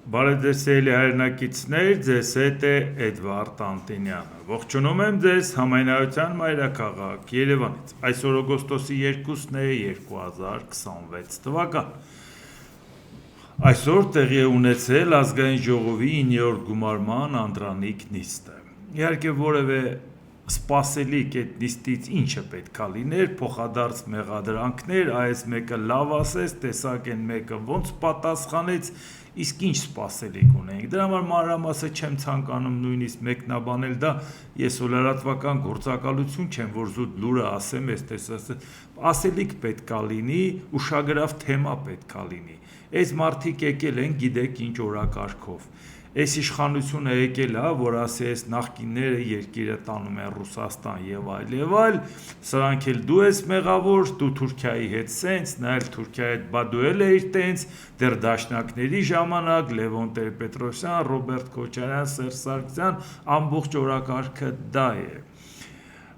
Բարև ձեզ սիրելի հայրենակիցներ, ձեզ հետ է Էդվարդ Անտինյանը։ Ողջունում եմ ձեզ Համայնայության մայրաքաղաք Երևանից։ Այսօր օգոստոսի 2-ն է 2026 թվական։ Այսօր տեղի է ունեցել ազգային ժողովի 9-րդ գումարման անդրանիկ նիստը։ Իհարկե որևէ սպասելիք այդ նիստից ինչը պետքա լիներ, փոխադարձ մեղադրանքներ, այս մեկը լավ ասեց, տեսակ են մեկը ոնց պատասխանեց, իսկ ինչ սպասելիք ունենք։ Դրա համար մանրամասը չեմ ցանկանում նույնիսկ մեկնաբանել դա, ես լրատվական գործակալություն չեմ, որ զուտ լուրը ասեմ, ես տեսած ասելիք պետքա լինի, ուշագրավ թեմա պետքա լինի։ Այս մարդիկ եկել են, գիտեք ինչ օրակարգով։ Այս իշխանությունը եկել է, որ ասի այս նախկինները երկիրը տանում են Ռուսաստան եւ այլ, սրանք էլ դու ես մեղավոր, դու Թուրքիայի հետ սենց, նա էլ Թուրքիայի հետ բադուել է իր տենց, դեռ դաշնակների ժամանակ Լևոն Տեր-Պետրոսյան, Ռոբերտ Քոչարյան, Սերժ Սարգսյան, ամբողջ օրակարգը դա է։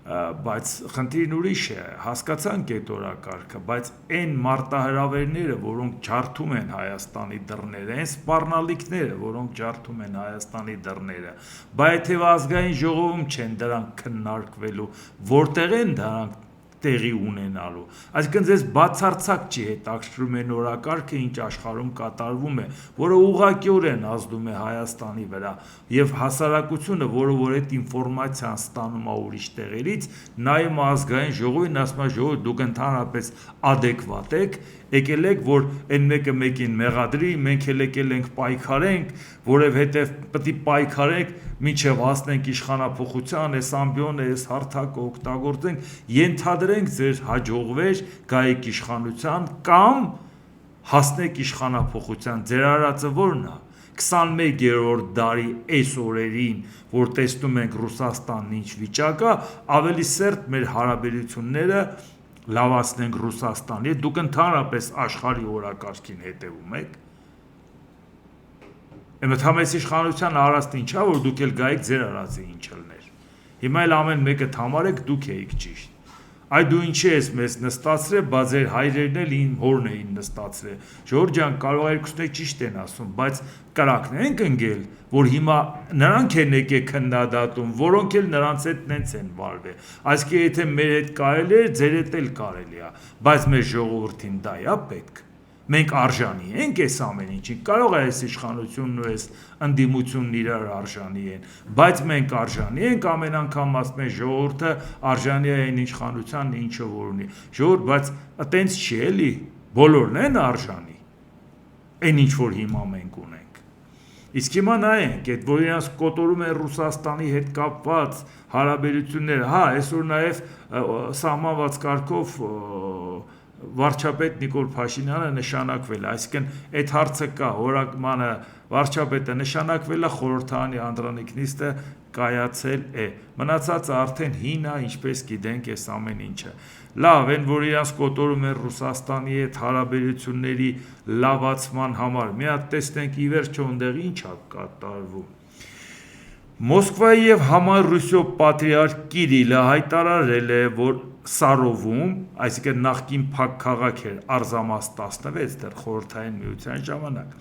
Բայց խնդիրն ուրիշ է, հասկացանք այդ օրակարգը, բայց այն մարտահրավերները, որոնք ջարդում են Հայաստանի դռները, այն սպառնալիքները, որոնք ջարդում են Հայաստանի դռները, բայց եթե ազգային ժողովում չեն դրանք քննարկվելու, որտեղ են դրանք տեղի ունենալու, այսինքն ձեզ բացարձակ չի հետաքրքրում այն օրակարգը, ինչ աշխարհում կատարվում է, որը ուղղակիորեն ազդում է Հայաստանի վրա, եւ հասարակությունը, որը այդ ինֆորմացիան ստանում է ուրիշ տեղերից, նայում ազգային ժողովին, ասում է ժողով դուք ընդհանրապես adekvat եք, եկել եք, որ այն մեկը մեկին մեղադրի, մենք էլ եկել ենք պայքարենք, որովհետև պետք է պայքարենք, մինչև հասնենք իշխանափոխության, այս ամբիոնը, այս հարթակը օգտագործենք, ենթադրենք ձեր հաջողվեր գայեք իշխանության կամ հասնեք իշխանափոխության, ձեր արածը ո՞րն է։ 21-րդ դարի այս օրերին, որ տեսնում ենք Ռուսաստանն ինչ վիճակ է, ավելի սերտ մեր հարաբերությունները լավացնենք Ռուսաստանի հետ, դուք ընդհանրապես աշխարհի օրակարգին հետևում եք։ Ընդհանրապես իշխանության արածն ինչա, որ դուք էլ գայիք ձեր արածը ինչ լներ։ Հիմա էլ ամեն մեկը համարեք դուք եք ճիշտ։ Այ դու ինչի ես մեզ նստացրել, բա ձեր հայրերն էլ ին հորն էին նստացրել։ Ժողովուրդ ջան, կարող է երկուսն էլ ճիշտ են ասում, բայց կրակն ենք ընկել, որ հիմա նրանք են եկել քննադատում, որոնք էլ նրանց հետ նենց են վարվել։ Այսինքն եթե մեր հետ կարելի է, ձեր հետ էլ կարելի է, բայց մեր ժողովրդին դա է պետք։ Մենք արժանի ենք այս ամեն ինչին, կարող է այս իշխանությունն ու այս ընդդիմությունն իրար արժանի են, բայց մենք արժանի ենք, ամեն անգամ ասում են ժողովուրդը արժանի է այն իշխանության, ինչը որ ունի։ Ժողովուրդ, բայց այտենց չի էլի, բոլորն են արժանի։ Այն ինչ որ հիմա մենք ունենք։ Իսկ հիմա նայենք, այդ որ իրանց կոտորում են Ռուսաստանի հետ կապված հարաբերությունները, հա, այսօր նաև սահմանված կարգով վարչապետ Նիկոլ Փաշինյանը նշանակվել է, այսինքն այդ հարցը կա, օրակմանը վարչապետը նշանակվել է, խորհրդարանի անդրանիկ նիստը կայացել է, մնացածը արդեն հին է, ինչպես գիտենք այս ամեն ինչը։ Լավ, այն որ իրանց կոտորում են Ռուսաստանի հետ հարաբերությունների լավացման համար, մի հատ տեսնենք ի վերջո այնտեղ ինչ է կատարվում։ Մոսկվայի եւ Համառուսիո պատրիարք Կիրիլը հայտարարել է, որ Սարովում, այսինքն նախկին փակ քաղաք էր Արզամաս 16 դեռ խորհրդային միության ժամանակ,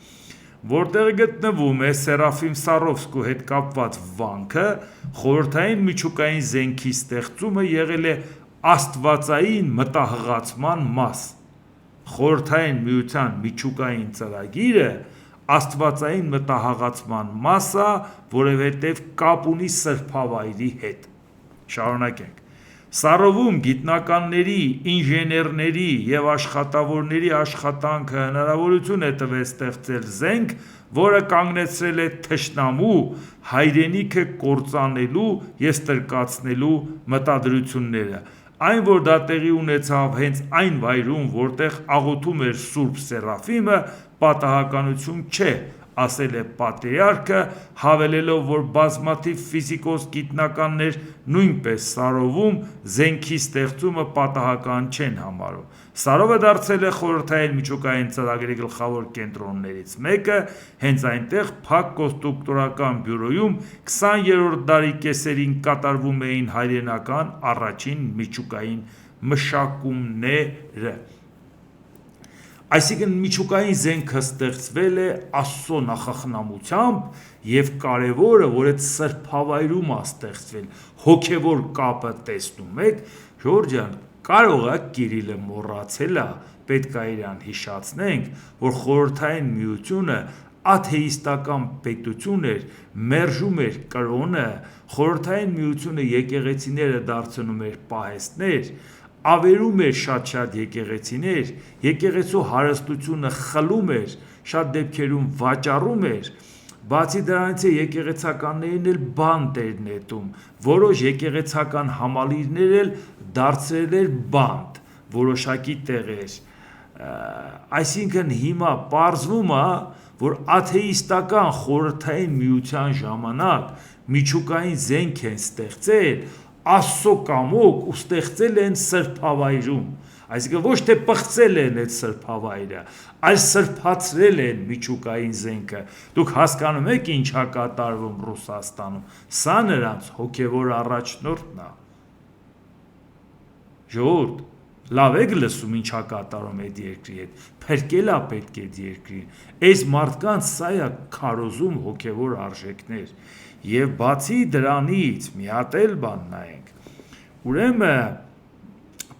որտեղ գտնվում է Սերաֆիմ Սարովսկու հետ կապված վանքը, խորհրդային միջուկային զենքի ստեղծումը եղել է աստվածային մտահղացման մաս։ Խորհրդային միության միջուկային ծրագիրը աստվածային մտահղացման մաս է, որովհետև կապ ունի սրբավայրի հետ։ Շարունակենք։ Սարովում գիտնականների, ինժեներների եւ աշխատավորների աշխատանքը հնարավորություն է տվել ստեղծել զենք, որը կանգնեցրել է թշնամու հայրենիքը կործանելու եւ ստրկացնելու մտադրությունները։ Այն, որ դա տեղի ունեցավ հենց այն վայրում, որտեղ աղոթում էր Սուրբ Սերաֆիմը, պատահականություն չէ, ասել է պատրիարքը, հավելելով, որ բազմաթիվ ֆիզիկոս գիտնականներ նույնպես Սարովում զենքի ստեղծումը պատահական չեն համարում։ Սարովը դարձել է խորհրդային միջուկային ծրագրի գլխավոր կենտրոններից մեկը, հենց այնտեղ փակ կոնստրուկտորական բյուրոյում 20-րդ դարի կեսերին կատարվում էին հայրենական առաջին միջուկային մշակումները։ Այսինքն միջուկային զենքը ստեղծվել է Աստծո նախախնամությամբ եւ կարևորը, որ այդ սրբավայրում է ստեղծվել, հոգեվոր կապը տեսնում եք, Ժորժ ջան, կարող է Կիրիլը մոռացել է, պետք է իրան հիշացնենք, որ խորհրդային միությունը աթեիստական պետություն էր, մերժում էր կրոնը, խորհրդային միությունը եկեղեցիները դարձնում էր պահեստներ, ավերում էր շատ եկեղեցիներ, եկեղեցու հարստությունը խլում էր, շատ դեպքերում վաճառում էր, բացի դրանից եկեղեցականներին էլ բանտ էր նետում, որոշ եկեղեցական համալիրներ էլ դարձրել էր բանտ, որոշակի տեղեր, այսինքն հիմա պարզվում է, որ աթեիստական խորհրդային միության ժամանակ միջուկային զենք են ստեղծել, Աստծո կամոք ու ստեղծել են սրբավայրում, այսինքն ոչ թե պղծել են այդ սրբավայրը, այլ սրբացրել են միջուկային զենքը, դուք հասկանում եք ինչ է կատարվում Ռուսաստանում, սա նրանց հոգևոր առաջնորդն է, ժողովուրդ, լավ եք լսում ինչ է կատարում այդ երկրի հետ, փրկել է պետք այդ երկրին, այս մարդկանց սա է քարոզում հոգևոր արժեքներ, եւ բացի դրանից մի հատ էլ բան նայենք, ուրեմն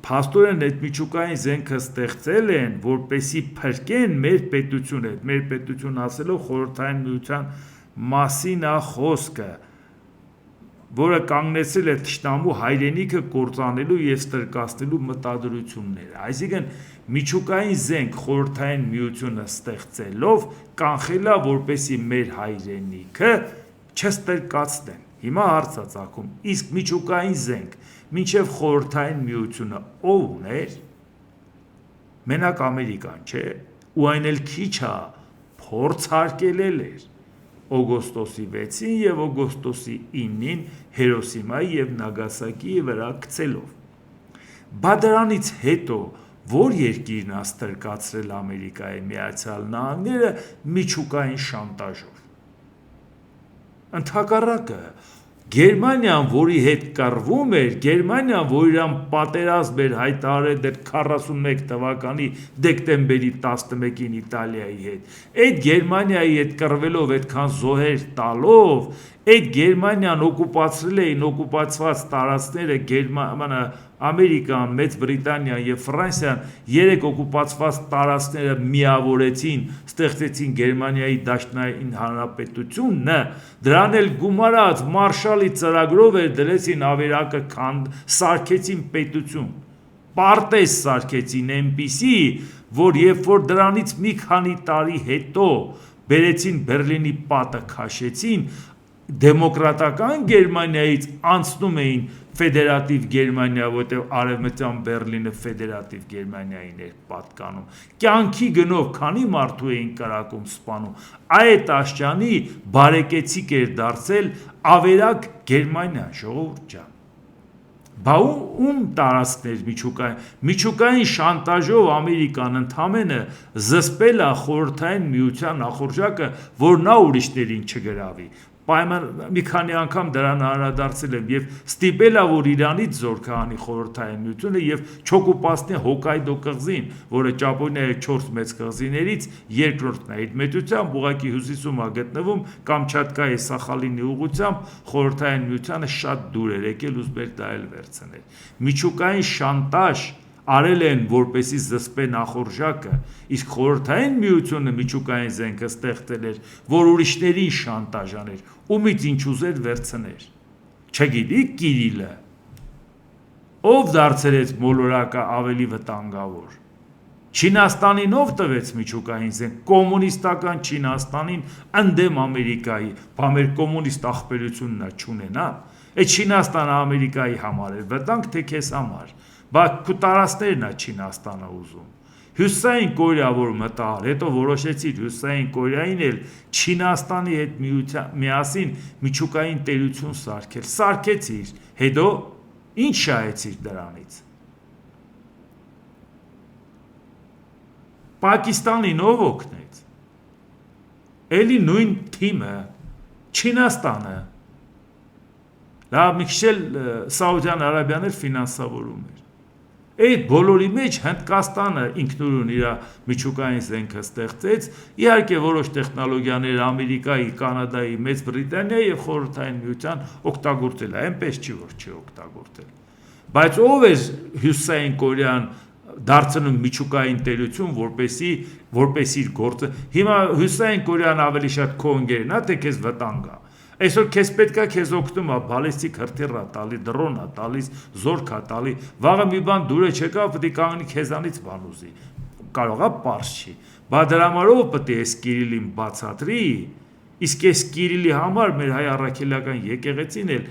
փաստորեն այդ միջուկային զենքը ստեղծել են, որպեսի փրկեն մեր պետությունը, մեր պետություն ասելով խորհրդային միության մասին է խոսքը, որը կանգնեցրել է թշնամու հայրենիքը կործանելու եւ ստրկացնելու մտադրությունները, այսինքն միջուկային զենք խորհրդային միությունը ստեղծելով կանխել է, որպեսի մեր հայրենիքը չստրկացնեն, հիմա հարց է ծագում, իսկ միջուկային զենք մինչև խորհրդային միությունը ով ուներ, մենակ Ամերիկան չէ, ու այն էլ քիչ է, փորձարկել էր օգոստոսի 6-ին եւ օգոստոսի 9-ին Հիրոսիմայի եւ Նագասակիի վրա գցելով։ Բա դրանից հետո որ երկիրն է ստրկացրել Ամերիկայի Միացյալ Նահանգները միջուկային շանտաժով։ Ընդհակառակը Գերմանիան, որի հետ կռվում էր, Գերմանիան, որ իրան պատերազմ էր հայտարարել դեռ 41 թվականի դեկտեմբերի 11-ին Իտալիայի հետ, այդ Գերմանիայի հետ կռվելով, այդքան զոհեր տալով, այդ Գերմանիան օկուպացրել էին օկուպացված տարածքները Ամերիկան, Մեծ Բրիտանիան եւ Ֆրանսիան երեք օկուպացված տարածքները միավորեցին, ստեղծեցին Գերմանիայի Դաշնային Հանրապետությունը, դրան էլ գումարած Մարշալի ծրագրով էր դրեցին ավերակը սարքեցին պետություն, պարտեզ սարքեցին այնպիսի, որ երբ որ դրանից մի քանի տարի հետո բերեցին Բերլինի պատը քաշեցին, դեմոկրատական Գերմանիայից անցնում էին ֆեդերատիվ Գերմանիա, որտեղ արևմտյան Բերլինը ֆեդերատիվ Գերմանիային էր պատկանում, կյանքի գնով քանի մարդու էին կրակում սպանում, այդ աշճանի բարեկեցիկ էր դարձել ավերակ Գերմանիա, ժողովուրդ ջան, բա ում տարածքներ միջուկային շանտաժով Ամերիկան ընդամենը զսպել է խորհրդային միության նախորժակը, որ նա ուրիշներին չգրավի, մի քանի անգամ դրան անդրադարձել եմ եւ ստիպել է, որ Իրանից զոր քանի խորհրդային միությունը եւ չօկուպացնի Հոկայդո կղզին, որը Ճապոնիայի 4 մեծ կղզիներից երկրորդն է, այդ մեծությամբ ուղղակի հյուսիսում է գտնվում Կամչատկայի Սախալինի ուղղությամբ խորհրդային միությանը շատ դուր էր եկել ու զբեր դա էլ վերցնել։ Միջուկային շանտաժ արել են, որպեսի զսպե նախորժակը, իսկ խորհրդային միությունը միջուկային զենքը ստեղծել էր, որ ուրիշներին շանտաժ աներ, ումից ինչ ուզեր վերցներ։ Չգիտի Կիրիլը, ով դարձրեց մոլորակը ավելի վտանգավոր։ Չինաստանին ով տվեց միջուկային զենք, կոմունիստական Չինաստանին ընդդեմ Ամերիկայի, բա մեր կոմունիստ ախպերությունն է չունենա, այդ Չինաստանը Ամերիկայի համար էր վտանգ, թե քեզ համար, բա քու տարածքներն է Չինաստանը ուզում։ Հյուսիսային Կորեա, որ մտար, հետո որոշեցիր Հյուսիսային Կորեային էլ Չինաստանի հետ միասին միջուկային տերություն սարքել, սարքեցիր, հետո ինչ շահեցիր դրանից։ Պակիստանին ով օգնեց։ Էլի նույն թիմը, Չինաստանը։ Լավ մի քիչ էլ Սաուդյան Արաբիան էլ ֆինանսավորում էր։ Այդ բոլորի մեջ Հնդկաստանը ինքնուրույն իր միջուկային զենքը ստեղծեց, իհարկե որոշ տեխնոլոգիաներ Ամերիկայի, Կանադայի, Մեծ Բրիտանիայի եւ Խորհրդային Միության օգտագործել է, այնպես չի որ չի օգտագործել։ Բայց ով է Հյուսիսային Կորեան դարձնում միջուկային տերություն, որպեսի իր գործը։ Հիմա Հյուսիսային Կորեան ավելի շատ քո ընկերն է, թե քեզ վտանգ է։ Այսօր քեզ պետքա քեզ օգնում է բալիստիկ հրթիռ տալի, դրոն է տալիս, զորք է տալի, վաղը մի բան դուրը չեկա, պետք է կանգնի քեզանից բան ուզի։ Կարող է պարզ չի։ Բա դրա համար ով պետք է այս Կիրիլին բացատրի, իսկ այս Կիրիլի համար մեր հայ առաքելական եկեղեցին էլ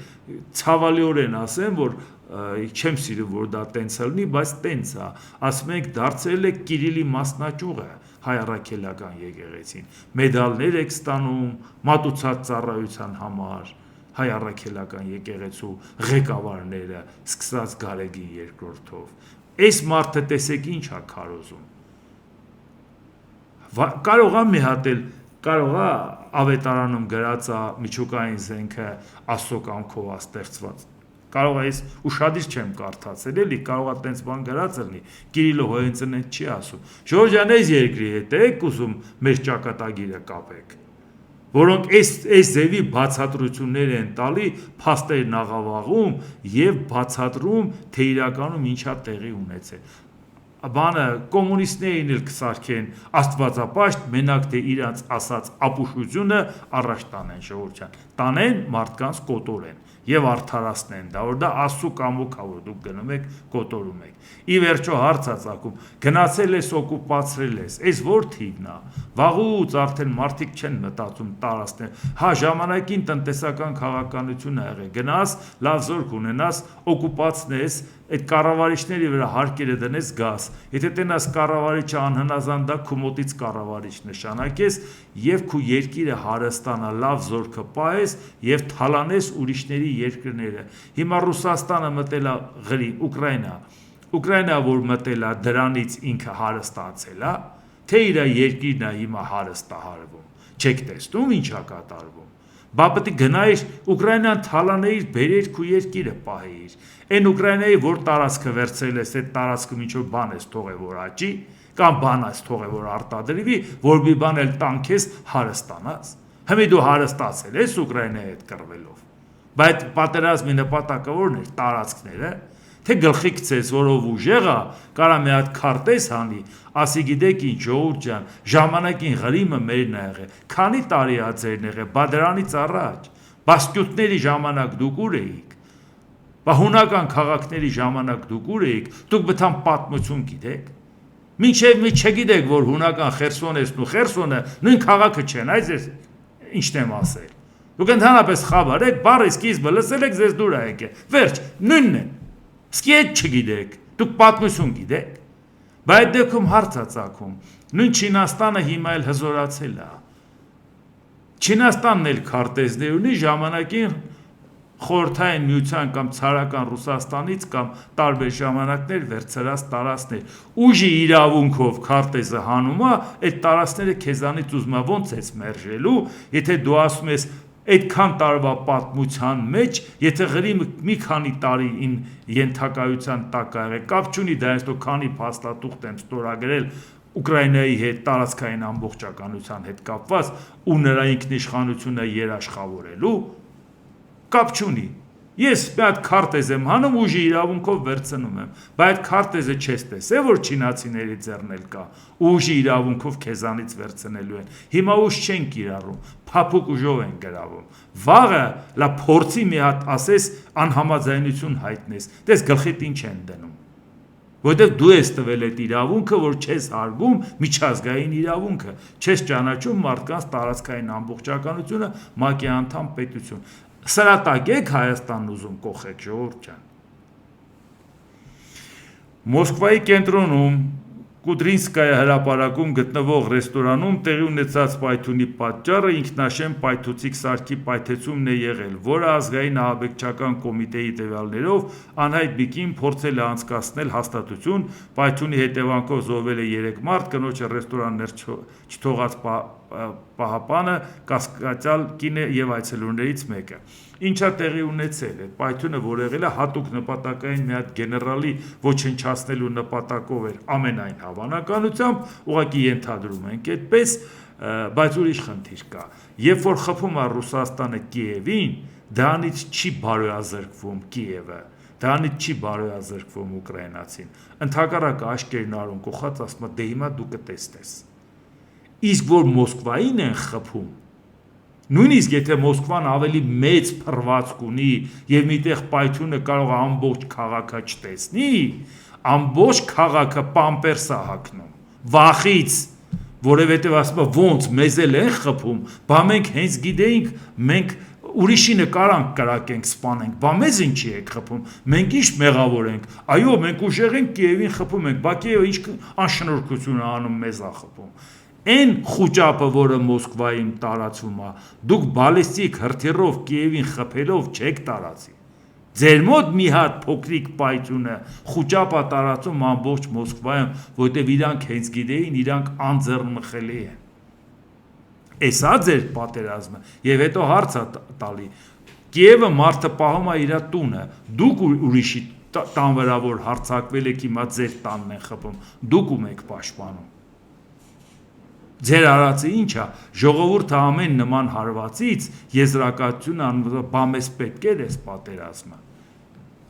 ցավալիորեն ասեմ, որ չեմ սիրում որ դա տենց լինի, բայց տենց է, ասում ենք դարձել է Կիրիլի մասնաճյուղը հայ առաքելական եկեղեցին, մեդալներ եք ստանում մատուցած ծառայության համար, հայ առաքելական եկեղեցու ղեկավարները, սկսած Գարեգին երկրորդով, այս մարդը տեսեք ինչ է քարոզում, կարող է մի հատ էլ կարող է ավետարանում գրած է միջուկային զենքը Աստծո կամքով է ստեղծված, կարող է ուշադիր չեմ կարդացել էլի, կարող է տենց բան գրած լինի, Կիրիլը հոյենցն այդ չի ասում, Ժորժյան այս երկրի հետ եք ուզում մեր ճակատագիրը կապեք, որոնք այս ձևի բացատրություններ են տալի, փաստերն աղավաղում եւ բացատրում, թե իրականում ինչա տեղի ունեցել, բանը կոմունիստներին էլ կսարքեն աստվածապաշտ, մենակ թե իրանց ասած ապուշությունը առաջ տանեն ժողովրդյան, տանեն մարդկանց կոտորեն եւ արդարացնեն դա, որ դա Աստծո կամոք է, որ դուք գնում եք կոտորում եք։ Ի վերջո հարց է ծագում, գնացել ես օկուպացրել ես, այս որ թիվն է, վաղուց արդեն մարդիկ չեն մտածում տարածքներ, հա ժամանակին տնտեսական քաղաքականություն ա եղել, գնաս, լավ զորք ունենաս, օկուպացնես, այդ կառավարիչների վրա հարկերը դնես գաս, եթե տենաս կառավարիչը անհնազանդ դա քո մոտից կառավարիչ նշանակես եւ քո երկիրը հարստանա, լավ զորքը պահես եւ թալանես ուրիշների երկրները։ Հիմա Ռուսաստանը մտել է գրի Ուկրաինա որ մտել է դրանից ինքը հարստացել է, թե իր երկիրն է հիմա հարստահարվում։ Չեք տեսնում ինչա կատարվում։ Բա պետք է գնայր Ուկրաինան թալանեիր, բերեր քո երկիրը պահեիր։ Այն Ուկրաինայի որ տարածքը վերցրել ես, այդ տարածքը ինչ որ բան ես թողել որ աճի, կամ բան ես թողել որ արտադրվի, որ մի բան էլ տանքես հարստանաս։ Հիմա դու հարստացել ես Ուկրաինայի հետ կռվելով։ Բայց պատերազմի նպատակը որն էր, տարածքները, թե գլխի գցես, որով ուժեղ է, կարա մի հատ քարտեզ հանի, ասի գիտեք ինչ ժողովուրդ ջան, ժամանակին Ղրիմը մերն է եղել, քանի տարի է ձերն եղել, բա դրանից առաջ, բաստյութների ժամանակ դուք ուր էիք, բա հունական քաղաքների ժամանակ դուք ուր էիք, դուք բթան պատմություն գիտեք, մինչև մի չգիտեք, որ հունական Խերսոնեսն ու Խերսոնը նույն քաղաքը չեն, այս ինչն եմ ասել, դուք ընդհանրապես խաբար եք, բառի սկիզբը լսել եք, ձեզ դուր ա եկել, վերջ, նույնն է, Սկի այդ չգիտեք, դուք պատմություն գիտեք, բայց այդ դեպքում հարց է ծագում, նույն Չինաստանը հիմա էլ հզորացել է, Չինաստանն էլ քարտեզներ ունի ժամանակին խորհրդային միության կամ ցարական Ռուսաստանից կամ տարբեր ժամանակներ վերցրած տարածքներ, ուժի իրավունքով քարտեզը հանում է, այդ տարածքները քեզանից ուզում է ոնց ես մերժելու, եթե դու ասում ես այդքան տարվա պատմության մեջ, եթե Ղրիմը մի քանի տարի ենթակայության տակ ա եղել, կապ չունի դա ես քանի փաստաթուղթ եմ ստորագրել Ուկրաինայի հետ տարածքային ամբողջականության հետ կապված ու նրա ինքնիշխանությունը երաշխավորելու, կապ չունի։ Ես մի հատ քարտեզ եմ հանում ուժի իրավունքով վերցնում եմ, բայց քարտեզը չես տեսել, որ չինացիների ձեռն էլ կա, ուժի իրավունքով քեզանից վերցնելու են։ Հիմա ուժ չեն կիրառում, փափուկ ուժով են գրավում։ Վաղը լա փորձի մի հատ ասես անհամաձայնություն հայտնես, դες գլխիդ ինչ են դնում։ Որտեվ դու ես տվել այդ իրավունքը, որ չես հարգում միջազգային իրավունքը, չես ճանաչում մարդկանց տարածքային ամբողջականությունը, ՄԱԿ-ի անդամ պետություն։ Սրատակ եք Հայաստանն ուզում կողեք ժողովուրդ ջան։ Մոսկվայի կենտրոնում Կուդրինսկայա հրապարակում գտնվող ռեստորանում տեղի ունեցած պայթյունի պատճառը ինքնաշեն պայթուցիկ սարքի պայթեցումն է եղել, որը ազգային ահաբեկչական կոմիտեի տվյալներով անհայտ բիկին փորձել է անցկացնել հաստատություն, պայթյունի հետևանքով զոհվել է 3 մարդ, կնոջը ռեստորան չթողած պահապանը կասկածյալ կին է եւ այցելուներից մեկը։ Ինչա տեղի ունեցել է, պայթյունը, որ եղել է հատուկ նպատակային մի հատ գեներալի ոչնչացնելու նպատակով էր ամենայն հավանականությամբ, ուղղակի ենթադրում ենք այդպես, բայց ուրիշ խնդիր կա։ Երբ որ խփում է Ռուսաստանը Կիևին, դրանից չի բարոյազրկվում Կիևը, դրանից չի բարոյազրկվում ուկրաինացին։ Ընդհակառակը աշկերտն արուն կողած ասում է դե հիմա դու կտեսնես։ Իսկ որ Մոսկվային են խփում, նույնիսկ եթե Մոսկվան ավելի մեծ փռվածք ունի եւ միտեղ պայթյունը կարող է ամբողջ քաղաքը չտեսնի, ամբողջ քաղաքը պամպերս է հագնում, վախից, որովհետեւ ասում է ոնց մեզ էլ են խփում, բա մենք հենց գիտեինք, մենք ուրիշի նկարանք կրակենք, սպանենք, բա մեզ ինչի եք խփում, մենք ինչ մեղավոր ենք, այո, մենք ուժեղ ենք Կիևին խփում ենք, բա Կիևը ինչ անշնորհքություն է անում, մեզ է խփում։ Այն խուճապը, որը Մոսկվայում տարածվում է, դուք բալիստիկ հրթիռով Կիևին խփելով չեք տարածի։ Ձեր մոտ մի հատ փոքրիկ պայթյունը խուճապ է տարածում ամբողջ Մոսկվայում, որտեղ իրանք հենց գիտեին, իրանք անձեռնմխելի են։ Էսա ձեր պատերազմը, եւ հետո հարց է տալի։ Կիևը մարդը պահում է իր տունը, դուք ուրիշի տան վրա որ հարձակվել եք, հիմա ձեր տանն են խփում, դուք ում եք պաշտպանում։ Ձեր արածը ինչ է, ժողովուրդը ամեն նման հարվածից եզրակացություն անում, բա մեզ պետք էր էս պատերազմը։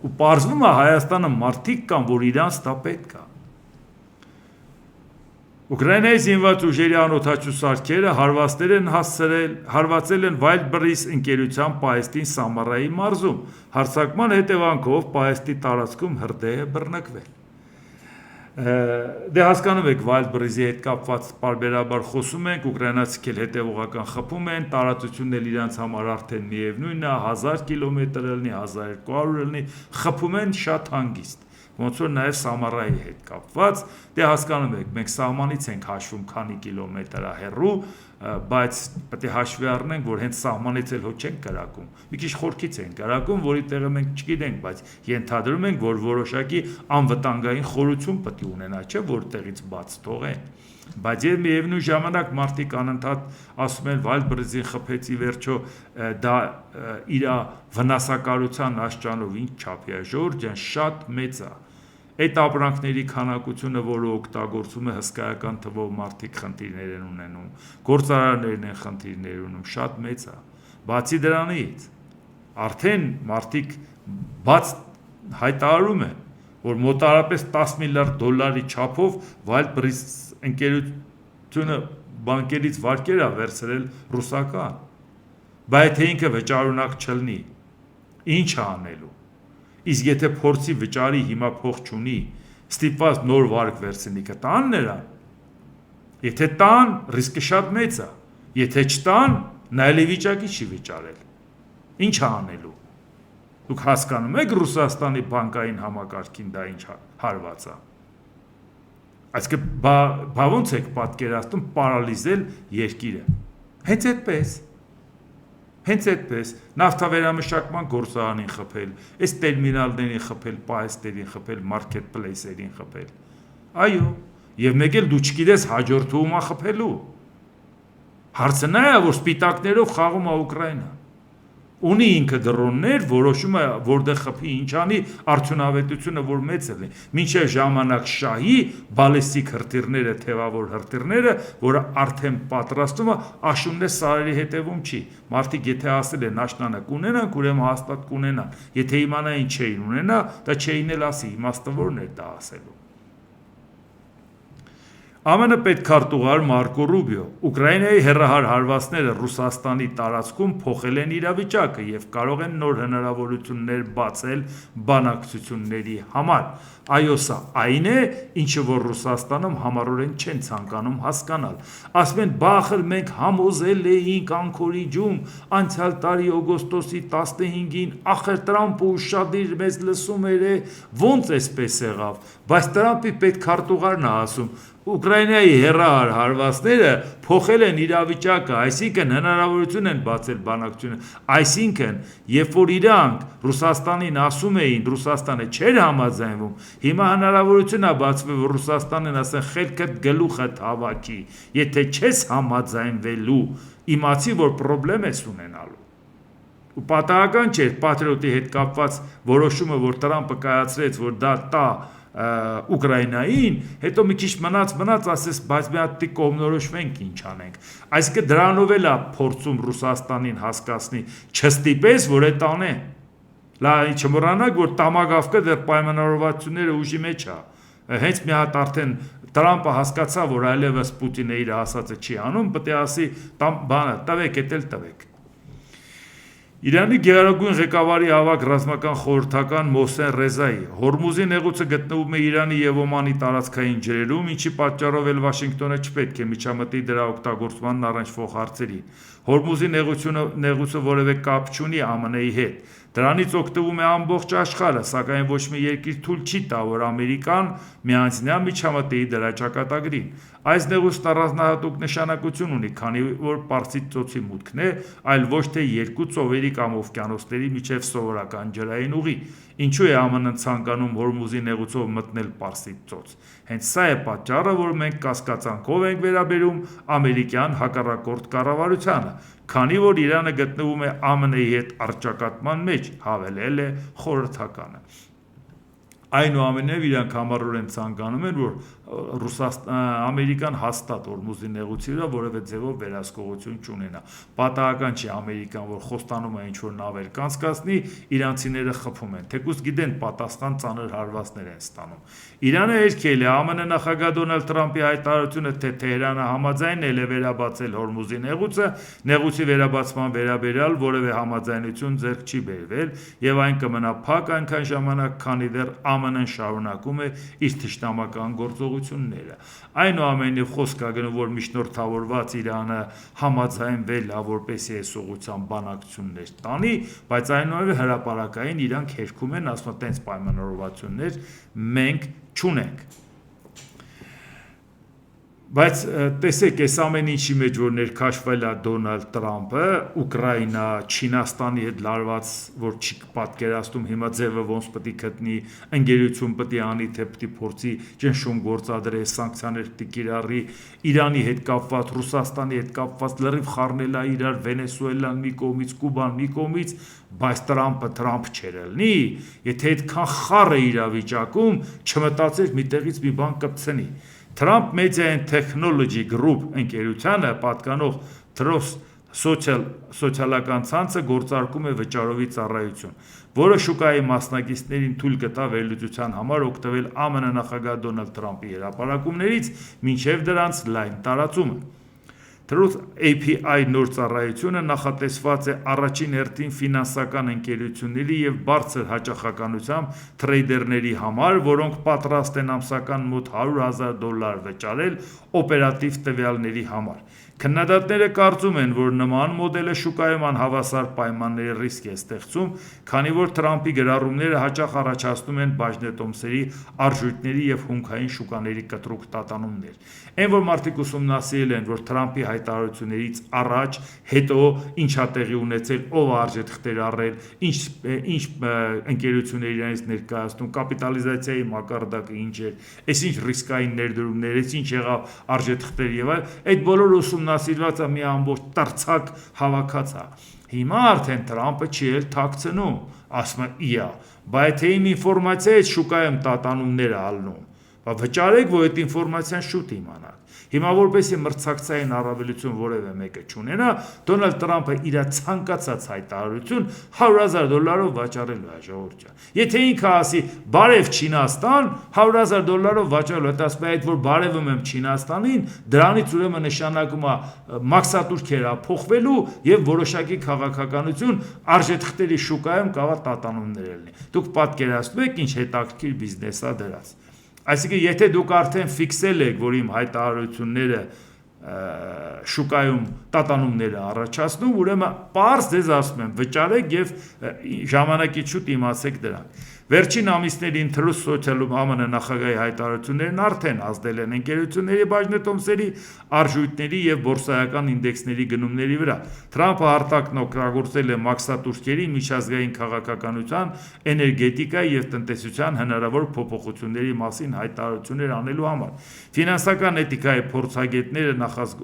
Ու պարզվում է Հայաստանը մարդիկ կան, որ իրանց դա պետք է։ Ուկրաինայի զինված ուժերի անօդաչու սարքերը հարվածել են Wildberries ընկերության Պահեստին Սամարայի մարզում, հարձակման հետևանքով Պահեստի տարածքում հրդեհ է բռնկվել։ Դե հասկանում եք Wildberries-ի հետ կապված պարբերաբար խոսում ենք, ուկրաինացիք էլ հետևողական խփում են, տարածությունն էլ իրանց համար արդեն միևնույնն է, 1000 կիլոմետր լինի, 1200 լինի, խփում են շատ հանգիստ։ Ոնց որ նաև Սամարայի հետ կապված, դե հասկանում եք, մենք սահմանից ենք հաշվում քանի կիլոմետր է հեռու, բայց պետք է հաշվի առնենք, որ հենց սահմանից էլ հո չենք կրակում, մի քիչ խորքից ենք կրակում, որի տեղը մենք չգիտենք, բայց ենթադրում ենք, որ որոշակի անվտանգային խորություն պետք է ունենա, չէ՞ որտեղից բաց թողեն։ Բայց եւ միևնույն ժամանակ մարդիկ անընդհատ ասում են Wildberries-ին խփեցի վերջո դա իր վնասակարության աշճանով ինչ չափի է, ժողովուրդ շատ մեծ է։ Այդ ապրանքների քանակությունը, որը օգտագործում է հսկայական թվով մարդիկ խնդիրներ են ունենում, գործարարներն են խնդիրներ ունենում, շատ մեծ է։ Բացի դրանից, արդեն մարդիկ բաց հայտարարում են, որ մոտարապես 10 միլիարդ դոլարի չափով Wildberries ընկերությունը բանկերից վարկեր է վերցրել ռուսական, բայց եթե ինքը վճարունակ չլինի, ինչ է անելու։ Իսկ եթե փորձի վճարի հիմա փող չունի, ստիպված նոր վարկ վերցնի կտան նրան։ Եթե տան, ռիսկը շատ մեծ է։ Եթե չտան, նա էլի վիճակի չի վճարել։ Ինչ է անելու։ Դուք հասկանում եք Ռուսաստանի բանկային համակարգին դա ինչ հարված է։ Այսինքն բա ոնց եք պատկերացնում պարալիզել երկիրը։ Հենց այդպես նավթավերամշակման գործարանին խփել, այս տերմինալներին խփել, պահեստերին խփել, մարքեթ պլեյսերին խփել։ Այո, եւ մեկ էլ դու չգիտես հաջորդը ումա խփելու։ Հարցը նա է, որ սպիտակներով խաղում է Ուկրաինան։ Ունի ինքը դրոններ, որոշում է որտեղ խփի, ինչ անի, արդյունավետությունը որ մեծ է։ Մինչև ժամանակ շահի բալիստիկ հրթիռները, թևավոր հրթիռները, որը արդեն պատրաստում է, աշունն է սարերի հետևում չի։ Մարդիկ եթե ասել են աշնանը կունենան, ուրեմն հաստատ կունենան։ Եթե իմանային չէին ունենա, դա չէին էլ ասի, իմաստը որն է դա ասելու։ ԱՄՆ պետքարտուղար Մարկո Ռուբիո Ուկրաինայի հեռահար հարվածները Ռուսաստանի տարածքում փոխել են իրավիճակը եւ կարող են նոր հնարավորություններ բացել բանակցությունների համար։ Այո, սա այն է, ինչը որ Ռուսաստանում համառորեն չեն ցանկանում հասկանալ։ Ասում են, բախր մենք համոզել էինք Անկորիջում անցյալ տարի օգոստոսի 15-ին, ախր Տրամպը ուշադիր մեզ լսում էր, ոնց էսպես եղավ, բայց Տրամպի պետքարտուղարն է ասում Ուկրաինայի հեռահար հարվածները փոխել են իրավիճակը, այսինքն հնարավորություն են բացել բանակցությունը, այսինքն երբ որ իրանք Ռուսաստանին ասում էին, Ռուսաստանը չէր համաձայնվում, հիմա հնարավորություն է բացվել, որ Ռուսաստանն ասեն խելքդ գլուխդ հավաքի, եթե չես համաձայնվելու, իմացի որ պրոբլեմ ես ունենալու։ Ու պատահական չէր Patriot-ի հետ կապված որոշումը, որ Տրամպը կայացրեց, որ դա տա Ուկրաինային, հետո մի քիչ մնաց ասես, բայց մի հատ կողմնորոշվենք ինչ անենք։ Այսինքն դրանով էլ է փորձում Ռուսաստանին հասկացնի, չստիպես, որ այդ անեն։ Լա չմոռանաք, որ Տամագավկը դեռ պայմանավորվածությունները ուժի մեջ է։ Հենց մի հատ արդեն Տրամպը հասկացավ, որ այլևս Պուտինը իր ասածը չի անում, պետք է ասի, բանը տվեք, էդ էլ տվեք։ Իրանի գերագույն ղեկավարի ավագ ռազմական խորհրդական Մոհսեն Ռեզայի Հորմուզի նեղուցը գտնվում է Իրանի եւ Օմանի տարածքային ջրերում, ինչի պատճառով էլ Վաշինգտոնը չպետք է միջամտի դրա օգտագործմանն առնչվող հարցերի։ Հորմուզի նեղուցը որևէ կապ չունի ԱՄՆ-ի հետ։ Դրանից օգտվում է ամբողջ աշխարհը, սակայն ոչ մի երկիր թույլ չի տա, որ Ամերիկան միանձնյա միջամտի դրա ճակատագրին։ Այս նեղուցն առանձնահատուկ նշանակություն ունի, քանի որ Պարսից ծոցի մուտքն է, այլ ոչ թե երկու ծովերի կամ օվկիանոսների միջև սովորական ջրային ուղի։ Ինչու է ԱՄՆ-ն ցանկանում Հորմուզի նեղուցով մտնել Պարսից ծոց։ Հենց սա է պատճառը, որ մենք կասկածանքով ենք վերաբերում ամերիկյան հակառակորդ կառավարությանը, քանի որ Իրանը գտնվում է ԱՄՆ-ի հետ առճակատման մեջ, հավելել է խորհրդականը։ Այնուամենայնիվ իրանք համառորեն ցանկանում են, որ Ամերիկան հաստատ Հորմուզի նեղուցի վրա որևէ ձևով վերահսկողություն չունենա։ Պատահական չի Ամերիկան, որ խոստանում է ինչ-որ նավեր կանցկացնի, իրանցիները խփում են, թեկուզ գիտեն պատասխան ծանր հարվածներ են ստանում։ Իրանը երգել է ԱՄՆ նախագահ Դոնալդ Տրամպի հայտարարությունը, թե Թեհրանը համաձայնել է վերաբացել Հորմուզի նեղուցի վերաբացման վերաբերյալ որևէ համաձայնություն ձեռք չի բերվել եւ այն կմնա փակ այնքան ժամանակ, քանի դեռ ԱՄՆ-ն շարունակում է իր թշնամական գործողությունները։ Այնուամենայնիվ խոսք է գնում, որ միջնորդավորված Իրանը համաձայնվել է, որպեսզի այս ուղղությամբ բանակցություններ տանի, բայց այնուամենայնիվ հրապարակային իրանք հերքում են, ասում են, տենց պայմանավորվածություններ մենք չունենք։ Բայց տեսեք, այս ամեն ինչի մեջ որ ներքաշվել է Դոնալդ Տրամպը, Ուկրաինա, Չինաստանի հետ լարված, որ չի պատկերացնում հիմա ձևը ոնց պետք է գտնի, ընկերություն պետք է անի, թե պետք է փորձի ճնշում գործադրի, սանկցիաներ պետք է կիրառի, Իրանի հետ կապված, Ռուսաստանի հետ կապված լրիվ խառնել է իրար Վենեսուելան մի կողմից, Կուբան մի կողմից, բայց Տրամպը Տրամփ չէր ելնի, եթե այդքան խառը իրավիճակում չմտածեր մի տեղից մի բան կպցնի։ Trump Media and Technology Group ընկերությանը պատկանող Truth սոցիալական ցանցը գործարկում է վճարովի ծառայություն, որը շուկայի մասնակիցներին թույլ կտա վերլուծության համար օգտվել ԱՄՆ նախագահ Դոնալդ Տրամպի հրապարակումներից մինչև դրանց լայն տարածումը։ Truth API նոր ծառայությունը նախատեսված է առաջին հերթին ֆինանսական ընկերությունների եւ բարձր հաճախականությամբ թրեյդերների համար, որոնք պատրաստ են ամսական մոտ $100,000 վճարել օպերատիվ տվյալների համար։ Քննադատները կարծում են, որ նման մոդելը շուկայում անհավասար պայմանների ռիսկ է ստեղծում, քանի որ Տրամպի գրառումները հաճախ առաջացնում են բաժնետոմսերի, արժույթների եւ հումքային շուկաների կտրուկ տատանումներ։ Այն որ մարդիկ ուսումնասիրել են, որ Տրամպի հայտարարություններից առաջ, հետո ինչ է տեղի ունեցել, ով է արժեթղթեր առել, ինչ ընկերություններ իրանից ներկայացնում, կապիտալիզացիայի մակարդակը ինչ էր, այսինչ ռիսկային ներդրումներ, այսինչ եղավ արժեթղթեր եւ այլ, այդ բոլորը ուսումնասիրված է մի ամբողջ տրցակ հավաքած է։ Հիմա արդեն Տրամպը չի էլ թաքցնում, ասում է իա, բայց թե իմ ինֆորմացիայից շուկայում տատանումներ է ալնում, վճարեք, որ այդ ինֆորմացիան շուտ իմանաք։ Հիմա որպեսզի մրցակցային առավելություն որևէ մեկը չունենա, Դոնալդ Տրամպը իր ցանկացած հայտարարություն $100,000 վաճառելու է ժողովուրդ։ Եթե ինքը ասի բարև Չինաստան, $100,000 վաճառելու, դա ասում է այդ որ բարևում եմ Չինաստանին, դրանից ուրեմն նշանակում է մաքսատուրքեր փոխվելու եւ որոշակի քաղաքականություն արժեթղթերի շուկայում կարող տատանումներ լինի։ Դուք պատկերացնում եք ինչ հետաքրքիր բիզնես է դրած։ Այսինքն, եթե դուք արդեն ֆիքսել եք, որ իմ հայտարարությունները շուկայում տատանումները առաջացնում, ուրեմն պարզ ձեզ ասում եմ, վճարեք եւ ժամանակից շուտ իմացեք դրան։ Վերջին ամիսներին թրուս սոցիալում ԱՄՆ նախագահի հայտարարություններն արդեն ազդել են ընկերությունների բաժնետոմսերի, արժույթների և բորսայական ինդեքսների գնումների վրա։ Թրամփը հարտակն օգտագործել է մաքսատուրքերի, միջազգային քաղաքականության, էներգետիկայի և տնտեսության հնարավոր փոփոխությունների մասին հայտարարություններ անելու համար։ Ֆինանսական էթիկայի փորձագետները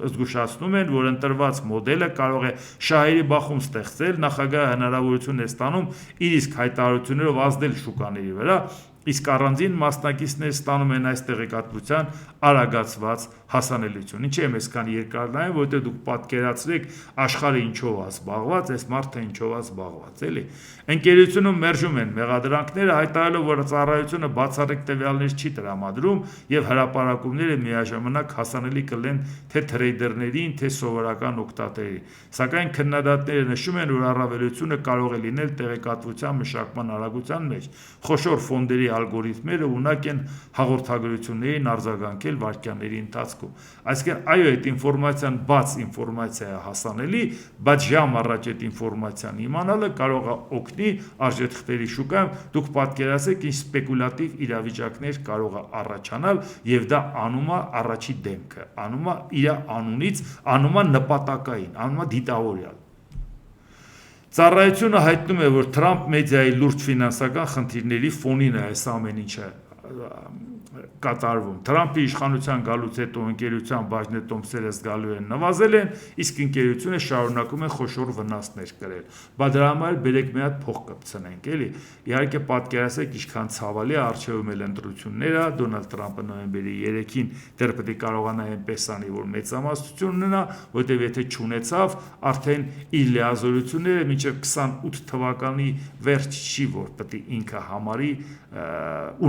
զգուշացնում են, որ ընտրված մոդելը կարող է շահերի բախում ստեղծել, նախագահը հնարավորություն է ստանում իր իսկ հայտարարություններով ազդել շուկաների վրա, իսկ առանձին մասնակիցներ ստանում են այս տեղեկատվության արագացված հասանելիություն։ Ինչի եմ այսքան երկար նայում, որովհետև դուք պատկերացրեք աշխարհը ինչով է զբաղված, այս մարդը ինչով է զբաղված, էլի։ Ընկերությունում մերժում են մեղադրանքները, հայտարարելով, որ ծառայությունը բացառիկ տվյալներ չի տրամադրում և հրապարակումները միաժամանակ հասանելի կլինեն թե թրեյդերներին, թե սովորական օգտատերերին։ Սակայն քննադատները նշում են, որ առավելությունը կարող է լինել տեղեկատվության մշակման արագության մեջ։ Խոշոր ֆոնդերի ալգորիթմները ունակ են հաղորդագրություններին արձագանքել վայրկյանների ընթացքում։ Այսինքն, այո, այդ ինֆորմացիան բաց ինֆորմացիա է հասանելի, բայց ժամ առաջ այդ ինֆորմացիան իմանալը կարող է օգնի արժեթղթերի շուկայում։ Դուք պատկերացրեք, ինչ սպեկուլատիվ իրավիճակներ կարող է առաջանալ, և դա անում է առաջի դեմքը, անում է իր անունից, անում է նպատակային, անում է դիտավորյալ։ Ծառայությունը հայտնում է, որ Թրամփ մեդիայի լուրջ ֆինանսական խնդիրների ֆոնին է այս ամեն ինչը կատարվում։ Թրամփի իշխանության գալուց հետո ընկերության բաժնետոմսերը զգալիորեն նվազել են, իսկ ընկերությունը շարունակում է խոշոր վնասներ կրել։ Բայց դրա համար բերեք մի հատ փող կպցնենք, էլի։ Իհարկե պատկերացրեք, ինչքան ցավալի է, առջևում էլ ընտրությունները, Դոնալդ Թրամփը նոյեմբերի 3-ին դեռ պետք է կարողանա այնպես անի, որ մեծամասնություն ունենա, որտեղ եթե չունեցավ, արդեն իր լիազորությունները մինչև 28 թվականի վերջ չի, որ պետք է ինքը համարի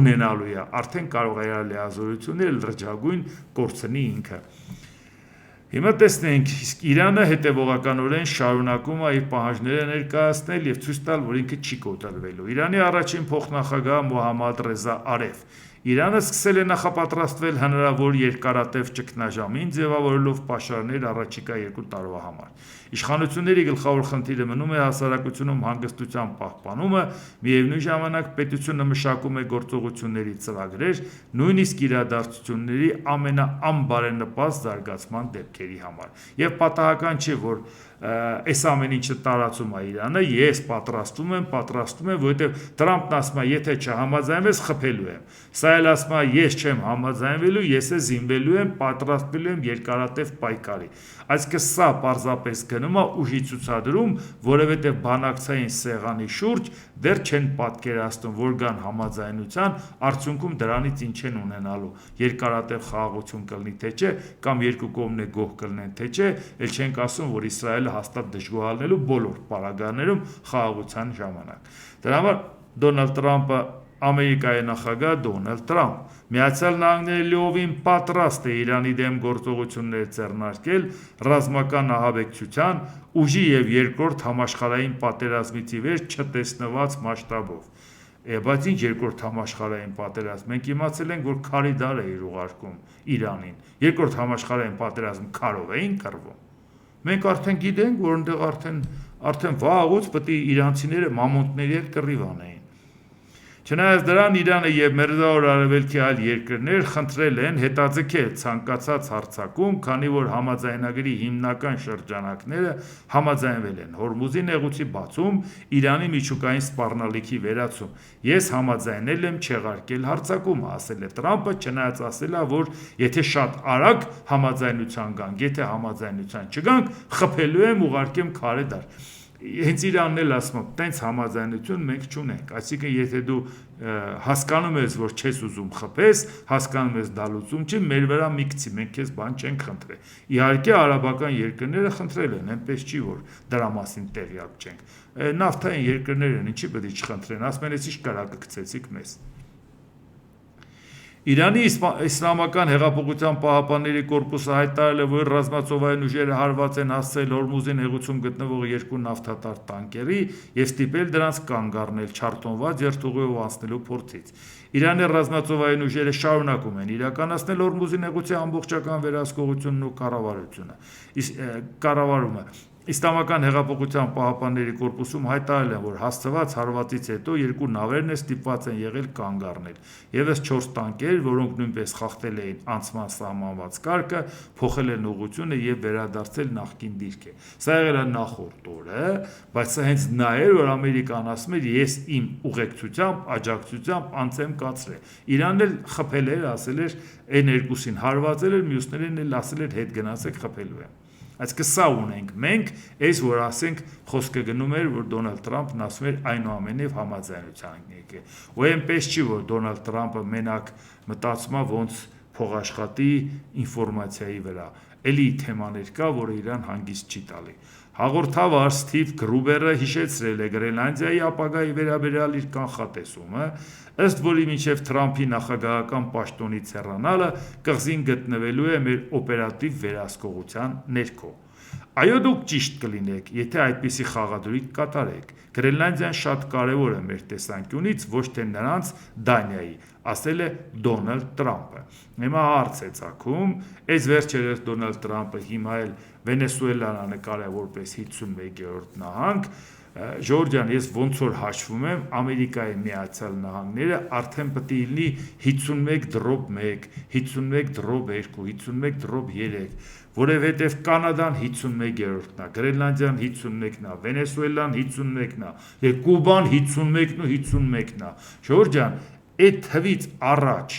ունենալու է, արդեն կարող է իր լիազորությունները լրջագույն կորցնի ինքը։ Հիմա տեսնենք, իսկ Իրանը հետևողականորեն շարունակում է իր պահանջները ներկայացնել և ցույց տալ, որ ինքը չի կոտրվելու։ Իրանի առաջին փոխնախագահ Մոհամմադ Ռեզա Արեֆ Իրանը սկսել է նախապատրաստվել հնարավոր երկարատև ճգնաժամին, ձևավորելով պաշարներ առաջիկա 2 տարվա համար։ Իշխանությունների գլխավոր խնդիրը մնում է հասարակությունում հանգստության պահպանումը, միևնույն ժամանակ պետությունը մշակում է գործողությունների ծրագրեր, նույնիսկ իրադարձությունների ամենաանբարենպաստ զարգացման դեպքերի համար։ Եվ պատահական չէ, որ այս ամեն ինչը տարածում է Իրանը, ես պատրաստում եմ, որովհետև Թրամփն ասում է, եթե չհամաձայնվես, խփելու եմ։ Սա էլ ասում է, ես չեմ համաձայնվելու, ես է զինվելու եմ, պատրաստվելու եմ երկարատև պայքարի։ Այսինքն սա պարզապես գնում է ուժի ցուցադրում, որովհետև բանակցային սեղանի շուրջ դեռ չեն պատկերացնում, որ գան համաձայնության, արդյունքում դրանից ինչ են ունենալու։ Երկարատև խաղաղություն կլինի, թե չէ, կամ երկու կողմն է գոհ կլինեն, թե չէ, էլ չենք ասում, որ Իսրայելը հաստատ դժգոհալնելու բոլոր պարագաներում խաղաղության ժամանակ։ Դրա համար Դոնալդ Թրամփը Ամերիկայի նախագահ Դոնալդ Թրամփ Միացյալ Նահանգները լիովին պատրաստ է Իրանի դեմ գործողություններ ձեռնարկել ռազմական ահաբեկչության, ուժի և երկրորդ համաշխարհային պատերազմից ի վեր չտեսնված մասշտաբով։ Բայց ինչ երկրորդ համաշխարհային պատերազմ, մենք իմացել ենք, որ քարի դար է իր ուղարկում Իրանին։ Երկրորդ համաշխարհային պատերազմ քարով էին կռվում։ Մենք արդեն գիտենք, որ այնտեղ արդեն վաղուց պետք է իրանցիները մամոնտների հետ կռիվ անեին։ Չնայած դրան Իրանը և Մերձավոր Արևելքի այլ երկրներ խնդրել են հետաձգել ցանկացած հարձակում, քանի որ համաձայնագրի հիմնական շրջանակները համաձայնվել են՝ Հորմուզի նեղուցի բացում, Իրանի միջուկային սպառնալիքի վերացում։ Ես համաձայնել եմ չեղարկել հարձակումը, ասել է Թրամփը, չնայած ասել է, որ եթե շատ արագ համաձայնության գանք, եթե համաձայնության չգանք, խփելու եմ, ուղարկեմ քարե դար։ Հենց Իրանն էլ ասում է, տենց համաձայնություն մենք չունենք։ Այսինքն, եթե դու հասկանում ես, որ չես ուզում խփես, հասկանում ես դա լուծում չի, մեր վրա մի գցի, մենք քեզ բան չենք խնդրել։ Իհարկե, արաբական երկրները խնդրել են, այնպես չի, որ դրա մասին տեղյակ չենք։ Նավթային երկրներ են, ինչի պետք է չխնդրեն, ասում են, ինչ կարա կգցեցիք մեզ։ Իրանի իսլամական հեղափոխության պահապանների կորպուսը հայտարարել է, որ ռազմածովային ուժերը հարված են հասցրել Հորմուզի նեղուցում գտնվող 2 նավթատար տանկերի և ստիպել դրանց կանգ առնել չարտոնված երթուղիով անցնելու փորձից։ Իրանի ռազմածովային ուժերը շարունակում են իրականացնել Հորմուզի նեղուցի ամբողջական վերահսկողությունն ու կառավարումը։ Իսլամական հեղափոխության պահապանների կորպուսում հայտարարել են, որ հասցված հարվածից հետո երկու նավերն է ստիպված են եղել կանգ առնել։ Եվս 4 տանկեր, որոնք նույնպես խախտել էին անցման սահմանված կարգը, փոխել են ուղղությունը եւ վերադարձել նախկին դիրքը։ Սա եղել է նախորդ օրը, բայց սա հենց նա էր, որ Ամերիկան ասում էր, ես իմ ուղեկցությամբ, աջակցությամբ անցեմ կացրել։ Իրանն էլ խփել էր, ասել էր, այն երկուսին հարվածել էր, մյուսներին էլ ասել էր հետ գնացեք խփելու եմ։ Այսինքն սա ունենք մենք, այս որ ասենք խոսքը գնում էր, որ Դոնալդ Թրամփն ասում էր այնուամենայնիվ համաձայնության եկե։ Ու այնպես չի, որ Դոնալդ Թրամփը մենակ մտածում է ոնց փողաշխատի ինֆորմացիայի վրա։ Էլի թեմաներ կա, որը իրան հանգիստ չի տալի։ Հաղորդավար Սթիվ Գրուբերը հիշեցրել է Գրենլանդիայի ապագայի վերաբերյալ իր կանխատեսումը, ըստ որի մինչև Թրամփի նախագահական պաշտոնից հեռանալը կղզին գտնվելու է մեր օպերատիվ վերահսկողության ներքո։ Այո, դուք ճիշտ կլինեք, եթե այդպիսի խաղադրույք կատարեք։ Գրենլանդիան շատ կարևոր է մեր տեսանկյունից, ոչ թե նրանց Դանիայի, ասել է Դոնալդ Թրամփը։ Հիմա հարց է ծագում, այս վերջերս Դոնալդ Թրամփը հիմա էլ Վենեսուելան նկարել է որպես 51-րդ նահանգ, Ժորժյան, ես ոնց որ հաշվում եմ, Ամերիկայի Միացյալ Նահանգները արդեն պետք է լինի 51-1, 51-2, 51-3, որովհետև Կանադան 51-րդն է, Գրենլանդիան 51-ն է, Վենեսուելան 51-ն է, Կուբան 51-ն ու 51-ն է։ Ժորժյան, այդ թվից առաջ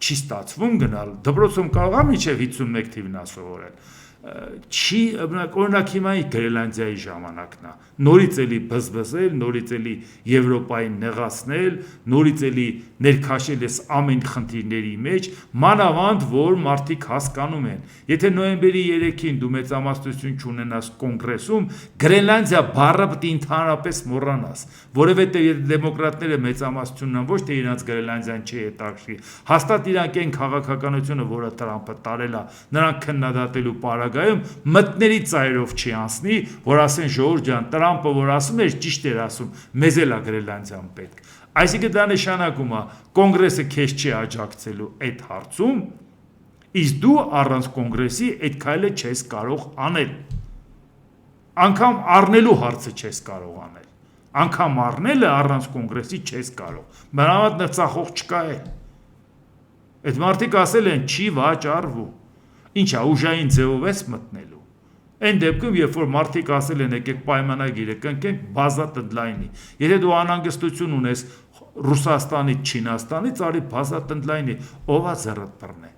չի ստացվում գնալ, դպրոցում կարող է մինչև 51 թիվն է սովորել։ Չի, օրինակ հիմա Գրենլանդիայի ժամանակն է, նորից էլի բզբզել, նորից էլի Եվրոպային նեղացնել, նորից էլի ներքաշել ես ամեն խնդիրների մեջ, մանավանդ որ մարդիկ հասկանում են, եթե նոյեմբերի 3-ին դու մեծամասնություն չունենաս կոնգրեսում, Գրենլանդիա բառը պետք է ընդհանրապես մոռանաս, որովհետև եթե դեմոկրատները մեծամասնությունն են, ոչ թե իրանց Գրենլանդիան չի հետաքրքրի, հաստատ իրանք այն քաղաքականությունը, որը Թրամփը տարել է, նրանք քննադատելու պարագայում մտների ծայրով չի անցնի, որ ասեն Ժորժ ջան, Թրամփը որ ասում էր, ճիշտ էր ասում, մեզ էլ է Գրենլանդիան պետք։ Այսինքն դա նշանակում է, կոնգրեսը քեզ չի աջակցելու այդ հարցում, իսկ դու առանց կոնգրեսի այդ քայլը չես կարող անել։ Անկամ առնելու հարցը չես կարող անել։ Անկամ առնելը առանց կոնգրեսի չես կարող։ Մանավանդ նրծախող չկա է։ Այդ մարդիկ ասել են չի վաճառվում։ Ինչ է, ուժային ձևով ես մտնելու։ Այն դեպքում, երբ որ մարդիկ ասել են եկեք պայմանագիրը կնքենք, բազա տնտլայնի։ Եթե դու անհանգստություն ունես Ռուսաստանից, Չինաստանից, արի բազա տնտլայնի, ով է ձեռդ բռնե։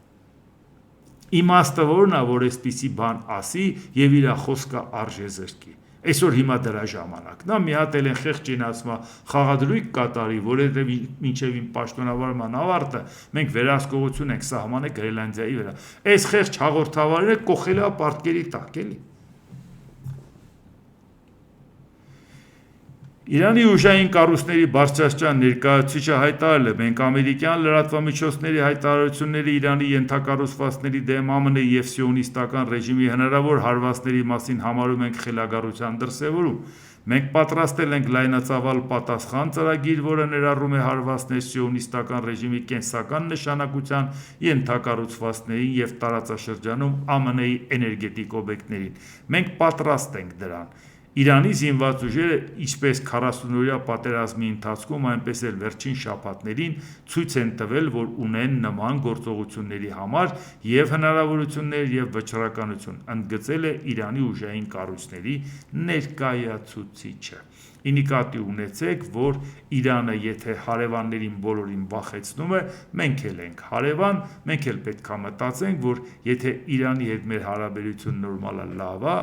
Իմաստը որն է, որ այսպիսի բան ասի եւ իր խոսքը արժե զրկի։ Այսօր հիմա դրա ժամանակն է, մի հատ էլ են խեղճին ասում է խաղադրույք կատարի, որովհետև մինչև իմ պաշտոնավարման ավարտը մենք վերահսկողություն ենք սահմանել Գրենլանդիայի վրա։ Այս խեղճ հաղորդավարները կոխել է պարտքերի տակ էլի։ Իրանի ուժային կառույցների բարձրաստիճան ներկայացուցիչը հայտարարել է, մենք ամերիկյան լրատվամիջոցների հայտարարությունները Իրանի ենթակառուցվածքների դեմ ԱՄՆ եւ սիոնիստական ռեժիմի հնարավոր հարվածների մասին համարում ենք խելագարության դրսևորում։ Մենք պատրաստել ենք լայնածավալ պատասխան ծրագիր, որը ներառում է հարվածներ սիոնիստական ռեժիմի կենսական նշանակության ենթակառուցվածքներին եւ տարածաշրջանում ԱՄՆ-ի էներգետիկ օբյեկտներին։ Մենք պատրաստ ենք դրան։ Իրանի զինված ուժերը ինչպես 40-օրյա պատերազմի ընթացքում, այնպես էլ վերջին շաբաթներին ցույց են տվել, որ ունեն նման գործողությունների համար եւ հնարավորություններ եւ վճռականություն, ընդգծել է Իրանի ուժային կառույցների ներկայացուցիչը։ Ի նկատի ունեցեք, որ Իրանը եթե հարևաններին բոլորին վախեցնում է, մենք էլ ենք հարևան, մենք էլ պետք է մտածենք, որ եթե Իրանի հետ մեր հարաբերությունը նորմալը լավ է,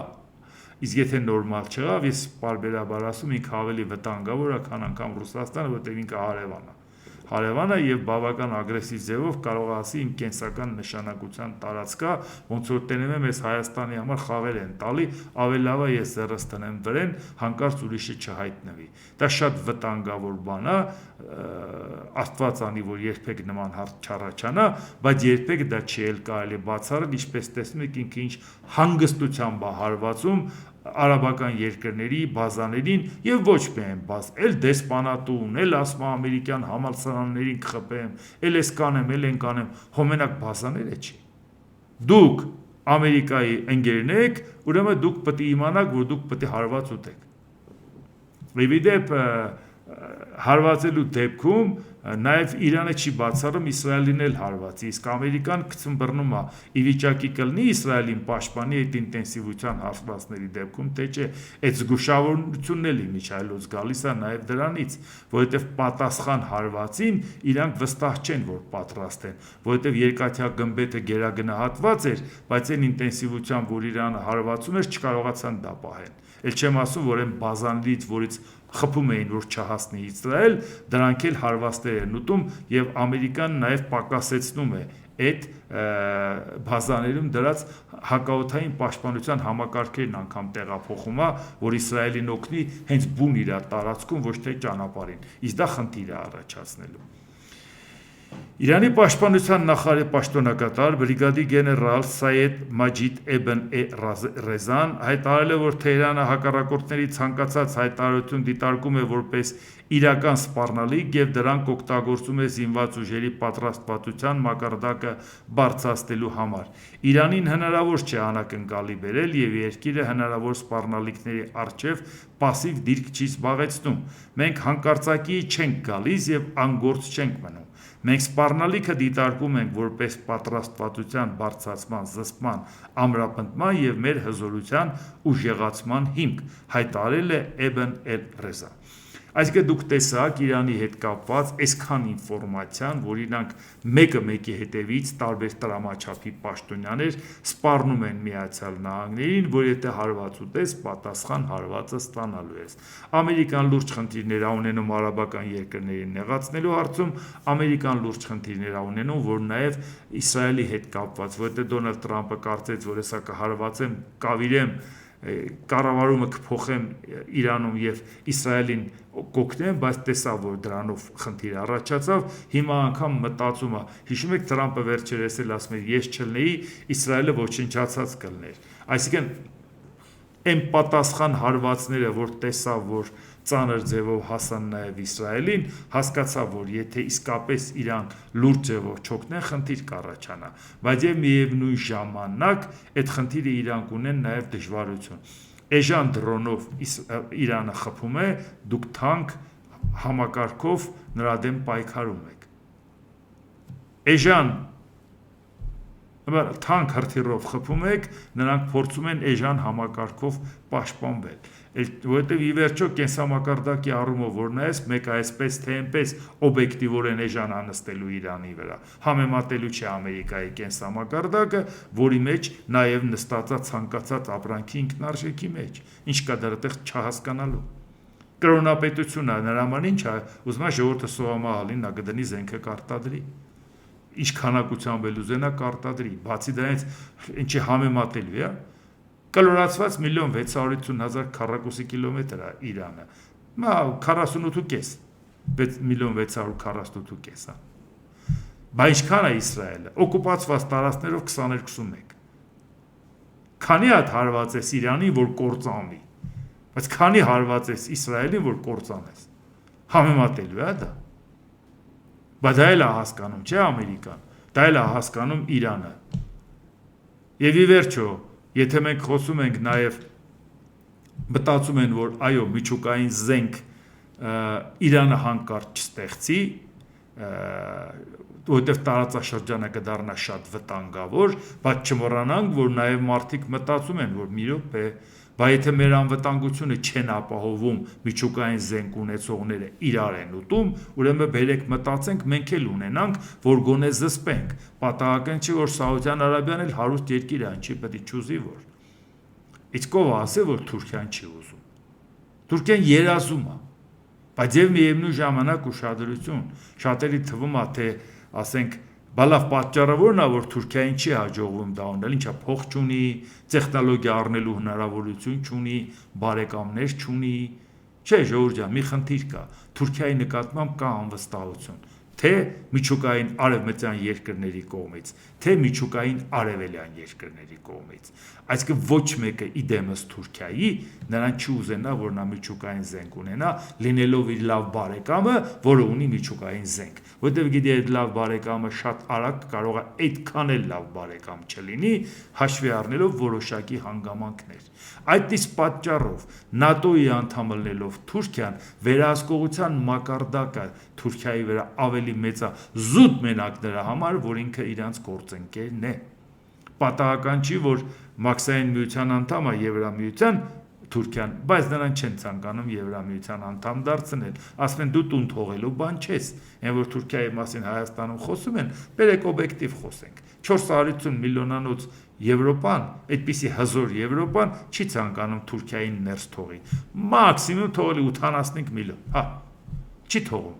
իսկ եթե նորմալ չեղավ, ես պարբերաբար ասում ինքը ավելի վտանգավոր է, քան անգամ Ռուսաստանը, որտեղ ինքը հարևան է։ Հարևանը եւ բավական ագրեսիվ ձևով կարող է ասի իմ կենսական նշանակության տարածքա, ոնց որ տենում եմ ես Հայաստանի համար խաղեր են տալի, ավելի լավ է ես ձեռս տնեմ վրեն, հանկարծ ուրիշը չհայտնվի։ Դա շատ վտանգավոր բան է, Աստված անի, որ երբեք նման հարց չառաջանա, բայց երբեք դա չի էլ կարելի բացառել, ինչպես տեսնում եք ինքը ինչ հանգստությամբ է հարվածում արաբական երկրների բազաներին եւ ոչ միայն բազ, էլ դեսպանատուն, էլ ասում ամերիկյան համալսարաններին կխփեմ, էլ էս կանեմ, էլ են կանեմ, հոմենակ բազաները չի։ Դուք Ամերիկայի ընկերն եք, ուրեմն դուք պետք է իմանաք, որ դուք պետք է հարված ուտեք։ Իդեպ հարվածելու դեպքում նաև Իրանը չի բացառում Իսրայելին էլ հարվածի, իսկ Ամերիկան գցում է ի վիճակի կլինի Իսրայելին պաշտպանի այդ ինտենսիվության հարվածների դեպքում, թե չէ, այդ զգուշավորությունն էլ իմիջայլոց գալիս է նաև դրանից, որովհետև պատասխան հարվածին իրանք վստահ չեն, որ պատրաստ են, որովհետև երկաթյա գմբեթը գերագնահատված էր, բայց այն ինտենսիվությամբ, որ Իրանը հարվածում էր, չկարողացան դա պահեն։ Էլ չեմ ասում, որ այն բազաներից, որից խփում էին, որ չհասնի Իսրայել, դրանք էլ հարվածներ են ուտում եւ Ամերիկան նաեւ պակասեցնում է այդ բազաներում դրած հակաօդային պաշտպանության համակարգերն անգամ տեղափոխում է, որ Իսրայելին օգնի հենց բուն իր տարածքում, ոչ թե ճանապարհին։ Իսկ դա խնդիր է առաջացնելու։ Իրանի պաշտպանության նախարարի պաշտոնակատար բրիգադի գեներալ Սայեդ Մաջիդ Էբն Ռեզան հայտարարել է, որ Թեհրանը հակառակորդների ցանկացած հայտարարություն դիտարկում է որպես իրական սպառնալիք եւ դրանք օգտագործում է զինված ուժերի պատրաստվածության մակարդակը բարձրացնելու համար։ Իրանին հնարավոր չէ անակնկալի բերել եւ երկիրը հնարավոր սպառնալիքների առջեւ пассив դիրք չի զբաղեցնում։ Մենք հանկարծակի չենք գալիս եւ անգործ չենք մնում։ Մենք սպառնալիքը դիտարկում ենք որպես պատրաստվածության բարձրացման, զսպման, ամրապնդման եւ մեր հզորության ուժեղացման հիմք, հայտարարել է Էբն Ռեզան։ Այսինքն դուք տեսաք Իրանի հետ կապված այսքան ինֆորմացիան, որ իրանք մեկը մեկի հետևից տարբեր տրամաչափի պաշտոնյաներ սպառնում են Միացյալ Նահանգներին, որ եթե հարված ուտես, պատասխան հարվածը ստանալու ես։ Ամերիկան լուրջ խնդիրներ է ունենում արաբական երկրներին նեղացնելու հարցում, Ամերիկան լուրջ խնդիրներ է ունենում, որ նաև Իսրայելի հետ կապված, որովհետև Դոնալդ Թրամփը կարծեց, որ հեսա կհարվածեմ, կավիրեմ կառավարումը կփոխեմ Իրանում եւ Իսրայելին կօգնեմ, բայց տեսա, որ դրանով խնդիր առաջացավ, հիմա անգամ մտածում է, հիշում եք Թրամփը վերջերս էլ ասում էր, ես չլնեի, Իսրայելը ոչնչացած կլներ։ Այսինքն այն պատասխան հարվածները, որ տեսա, որ ծանր ձևով հասան նաև Իսրայելին, հասկացա, որ եթե իսկապես Իրան լուրջ ձևով չօգնեն, խնդիր կառաջանա, բայց եւ միևնույն ժամանակ այդ խնդիրը իրանք ունեն նաև դժվարություն։ Էժան դրոնով Իրանը խփում է, դուք թանկ համակարգով նրա դեմ պայքարում եք։ Էժան թանկ հրթիռով խփում եք, նրանք փորձում են էժան համակարգով պաշտպանվել։ Որովհետև ի վերջո կենսամակարդակի առումով որ նայես, մեկը այսպես թե այնպես օբյեկտիվորեն էժան անստելու Իրանի վրա, համեմատելու չէ Ամերիկայի կենսամակարդակը, որի մեջ նաև նստած է ցանկացած ապրանքի ինքնարժեքի մեջ, ինչ կա դրա տեղ չհասկանալու։ Կրոնապետությունը նրաման ինչ է, ուզում է ժողովուրդը սովամահալին նա կդնի զենքը կարտադրի։ Ինչ քանակությամբ էլ ուզենա կարտադրի, բացի դրանից ինչի համեմատելու է, կլորացված 1.650.000 քառակուսի կիլոմետր է Իրանը, 48.5, 1.648.5 է, բայց ինչքան է Իսրայելը, օկուպացված տարածքներով 22.1, քանի հատ հարվածես Իրանին, որ կործանվի, բայց քանի հարվածես Իսրայելին, որ կործանես, համեմատելու է դա։ Բայց դա էլ է հասկանում, չէ Ամերիկան, դա էլ է հասկանում Իրանը։ Եվ ի վերջո, եթե մենք խոսում ենք նաև մտածում են, որ այո, միջուկային զենք Իրանը հանկարծ չստեղծի, որովհետև տարածաշրջանը կդառնա շատ վտանգավոր, բայց չմոռանանք, որ նաև մարդիկ մտածում են, որ մի րոպե, բայց եթե մեր անվտանգությունը չեն ապահովում միջուկային զենք ունեցողները իրար են ուտում, ուրեմն բերեք մտածենք, մենք էլ ունենանք, որ գոնե զսպենք։ Պատահական չի, որ Սաուդյան Արաբիան էլ հարուստ երկիր է, ինչի պետք է չուզի, որ։ Իսկ ով ասե, որ Թուրքիան չի ուզում։ Թուրքիան երազում է, բայց եւ միևնույն ժամանակ ուշադրություն, շատերի թվում է, թե ասենք բալավ պատճառը որն է, որ Թուրքիային չի հաջողվում դա ունել, ինչա փող չունի, տեխնոլոգիա առնելու հնարավորություն չունի, բարեկամներ չունի։ Չէ, ժողովուրդ ջան, մի խնդիր կա, Թուրքիայի նկատմամբ կա անվստահություն։ թե միջուկային արևմտյան երկրների կողմից, թե միջուկային արևելյան երկրների կողմից։ Այսինքն ոչ մեկը իդեմս Թուրքիայի նրան չի ուզենա, որ նա միջուկային զենք ունենա, լինելով իր լավ բարեկամը, որը ունի միջուկային զենք, որտեղ գիտի այդ լավ բարեկամը շատ արագ կարող է այդքան էլ լավ բարեկամ չլինի, հաշվի առնելով որոշակի հանգամանքներ։ Այդ իսկ պատճառով ՆԱՏՕ-ի անդամ լինելով Թուրքիան վերահսկողության մակարդակը Թուրքիայի վրա ավելի մեծ է զուտ մենակ նրա համար, որ ինքը իրանց գործընկերն է։ Պատահական չի, որ Մաքսային միության անդամ է Եվրամիության Թուրքիան, բայց նրան չեն ցանկանում Եվրամիության անդամ դարձնել, ասում են դու տուն թողելու բան չես, այն որ Թուրքիայի մասին Հայաստանում խոսում են, բերեք օբյեկտիվ խոսենք, 450 միլիոնանոց Եվրոպան, այդպիսի հզոր Եվրոպան չի ցանկանում Թուրքիային ներս թողի, մաքսիմում թողելի 85 միլիոն, հա, չի թողում,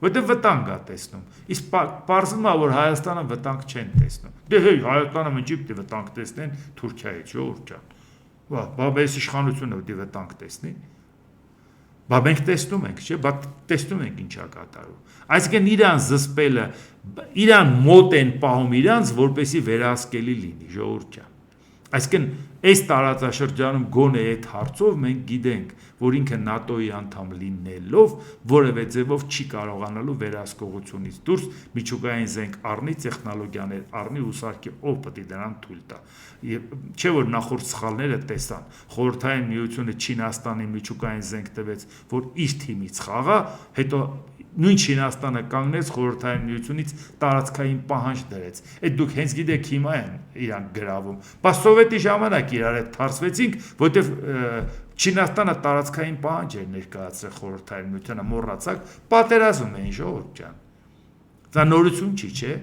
որտեղ վտանգ է տեսնում, իսկ պարզվում է, որ Հայաստանը վտանգ չեն տեսնում, դե հեյ, Հայաստանը ինչի պիտի վտանգ տեսնեն Թուրքիայից, ժողովուրդ ջան, բա այս իշխանությունը պիտի վտանգ տեսնի, բա մենք տեսնում ենք, չէ, բա տեսնում ենք ինչա կատարում, այսինքն իրան զսպելը, իրան մոտ են պահում իրանց, որպեսի վերահսկելի լինի, ժողովուրդ ջան, այսինքն այս տարածաշրջանում գոնե այդ հարցով մենք գիտենք, որ ինքը ՆԱՏՕ-ի անդամ լինելով որևէ ձևով չի կարողանալու վերահսկողությունից դուրս միջուկային զենք առնի, տեխնոլոգիաներ առնի, ուսարկի ով պետք է դրան թույլ տա։ Չէ որ նախորդ սխալները տեսան, Խորհրդային Միությունը Չինաստանին միջուկային զենք տվեց, որ իր թիմից խաղա, հետո նույն Չինաստանը կանգնեց Խորհրդային Միությունից տարածքային պահանջ դրեց։ Այդ դուք հենց գիտեք հիմա են իրանք գրավում։ Բա սովետի ժամանակ իրար հետ թարսվեցինք, որտեվ Չինաստանը տարածքային պահանջ էր ներկայացրել Խորհրդային Միությանը, մոռացաք, պատերազմ էին, ժողովուրդ ջան։ Դա նորություն չի, չէ՞։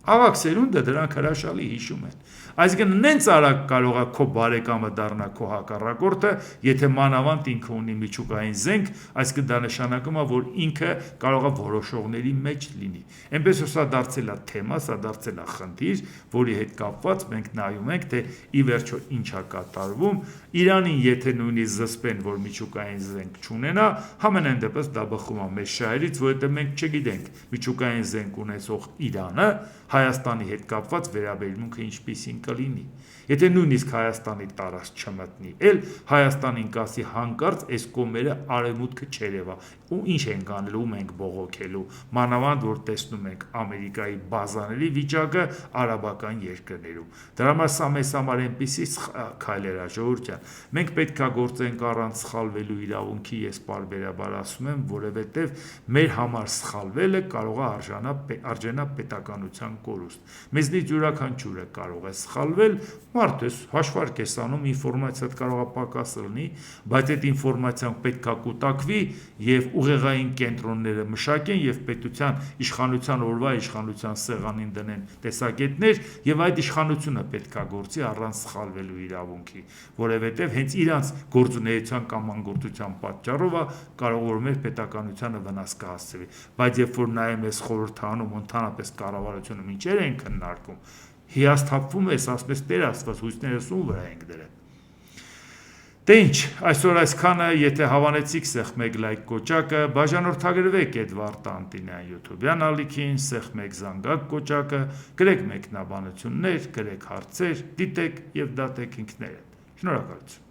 Ավակ սերունդը դրանք հրաշալի հիշում են։ Այսինքն նենց արագ կարող է քո բարեկամը դառնա քո հակառակորդը, եթե մանավանդ ինքը ունի միջուկային զենք, այսինքն դա նշանակում է, որ ինքը կարող է որոշողների մեջ լինի։ Էնպես որ սա դարձել է թեմա, սա դարձել է խնդիր, որի հետ կապված մենք նայում ենք, թե ի վերջո ինչ է կատարվում։ Իրանին եթե նույնիսկ զսպեն, որ միջուկային զենք չունենա, համենայն դեպս դա բխում է մեր շահերից, որովհետև մենք չգիտենք միջուկային զենք ունեցող Իրանը Հայաստանի հետ կապված վերաբերմունքը ինչպիսին կլինի։ Եթե նույնիսկ Հայաստանի տարած չմտնի, էլ Հայաստանին կասի հանկարծ այս կողմերը արևմուտքը չերևա, ու ինչ ենք անելու, ում ենք բողոքելու, մանավանդ որ տեսնում ենք Ամերիկայի բազաների վիճակը արաբական երկրներում։ Դրա համար սա մեզ համար այնպիսի քայլեր է, ժողովուրդ ջան, մենք պետք է գործենք առանց սխալվելու իրավունքի, ես պարբերաբար ասում եմ, որովհետև մեր համար սխալվելը կարող է արժանա պետականության կորուստ։ Մեզնից յուրաքանչյուրը կարող է սխալվել, մարդը հաշվարկ է անում, ինֆորմացիա կարող է պակաս լինի, բայց այդ ինֆորմացիան պետք է կուտակվի եւ ուղեղային կենտրոնները մշակեն եւ պետության իշխանության օրվա իշխանության սեղանին դնեն տեսակետներ եւ այդ իշխանությունը պետք է գործի առանց սխալվելու իրավունքի, որովհետեւ հենց իրանց գործունեության կամ անգործության պատճառով է կարող որ մեր պետականությանը վնաս կհասցվի, բայց երբ որ նայում ես խորհրդանում ընդհանրապես կառավարությունը ինչեր են քննարկում, հիասթափվում ես, ասում ես Տեր Աստված, հույսներս ում վրա ենք դրել։ Դե ինչ, այսօր այսքանը, եթե հավանեցիք սեղմեք լայք կոճակը, բաժանորդագրվեք Էդվարդ Անտինյան YouTube-յան ալիքին, սեղմեք զանգակ կոճակը, գրեք մեկնաբանություններ, գրեք հարցեր, դիտեք եւ դատեք ինքներդ։ Շնորհակալություն։